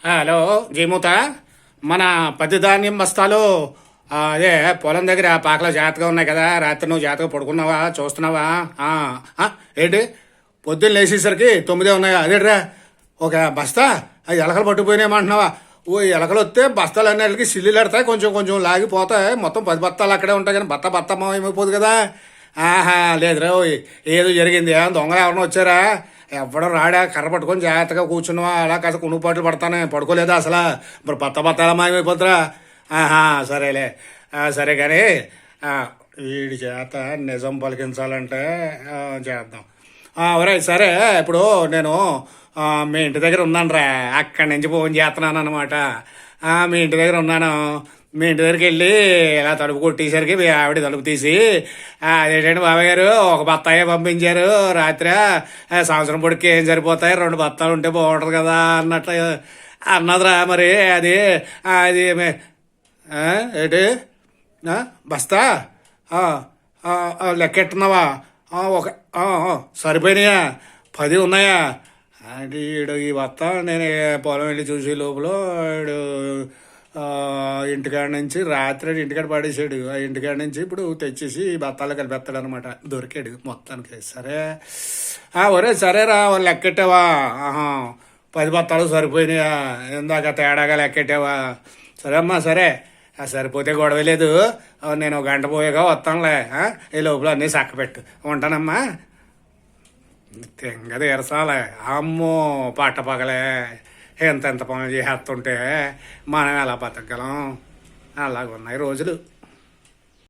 Hello జీమూత, మన పత్తి ధాన్యం బస్తాలు అదే పొలం దగ్గర పాకలో జాగ్రత్తగా ఉన్నాయి కదా. రాత్రి నువ్వు జాగ్రత్తగా పడుకున్నావా, చూస్తున్నావా? ఏంటి పొద్దున్న లేచేసరికి 9 ఉన్నాయా? అదేట్రా ఒక బస్తా అది ఎలకలు పట్టుకుపోయినాయమంటున్నావా? ఓ ఎలకలు వస్తే బస్తాలు అన్నిటికి సిల్లులు ఎడతాయి, కొంచెం కొంచెం లాగిపోతాయి. మొత్తం 10 బత్తాలు అక్కడే ఉంటాయి కానీ బత్త ఏమైపోదు కదా. ఆహా లేదురా, ఏదో జరిగింది. దొంగలు ఎవరైనా వచ్చారా? ఎవడో రాడా? కర్ర పట్టుకొని జాగ్రత్తగా కూర్చున్నావా? అలా కాస్త కునుపాట్లు పడతానే, పడుకోలేదా అసలు? మరి బత్త ఎలా మాయమైపోతురా? ఆహా సరేలే, సరే కానీ వీడి చేత నిజం పలికించాలంటే చేద్దాం. ఒరే సరే, ఇప్పుడు నేను మీ ఇంటి దగ్గర ఉన్నానురా, అక్కడి నుంచి ఫోన్ చేస్తున్నాను అనమాట. మీ ఇంటి దగ్గర ఉన్నాను. మీ ఇంటి దగ్గరికి వెళ్ళి ఇలా తలుపు కొట్టేసరికి మీ ఆవిడ తలుపు తీసి అదేంటండి బాబాయ్ గారు ఒక బత్తాయే పంపించారు రాత్రి, సంవత్సరం పొడికి ఏం సరిపోతాయి, 2 బత్తాలు ఉంటే బాగుంటుంది కదా అన్నట్లు అన్నదిరా. మరి అది అది ఏంటి బస్తా లెక్కెట్టున్నావా? ఒక సరిపోయినాయా? 10 ఉన్నాయా? అంటే ఈ బత్తా నేను పొలం వెళ్ళి చూసే లోపల ఇంటికాడ నుంచి రాత్రి ఇంటికాడ పడేసాడు. ఆ ఇంటికాడ నుంచి ఇప్పుడు తెచ్చేసి బత్తాలు కలిపేస్తాడు అనమాట. దొరికాడు మొత్తానికి. సరే ఒరే సరేరా, లెక్కెట్టావా? 10 బత్తాలు సరిపోయినాయా? ఇందాక తేడాగా లెక్కెట్టావా? సరే అమ్మా, సరే సరిపోతే గొడవ లేదు. నేను 1 గంట పోయాగా వస్తానులే. ఈ లోపల అన్నీ చక్కపెట్టు. ఉంటానమ్మా. తెంగది ఎరసాలే. అమ్మో పట్టపగలే ఎంత పనులు చేస్తుంటే మనం ఎలా బతకగలం? అలాగున్నాయి రోజులు.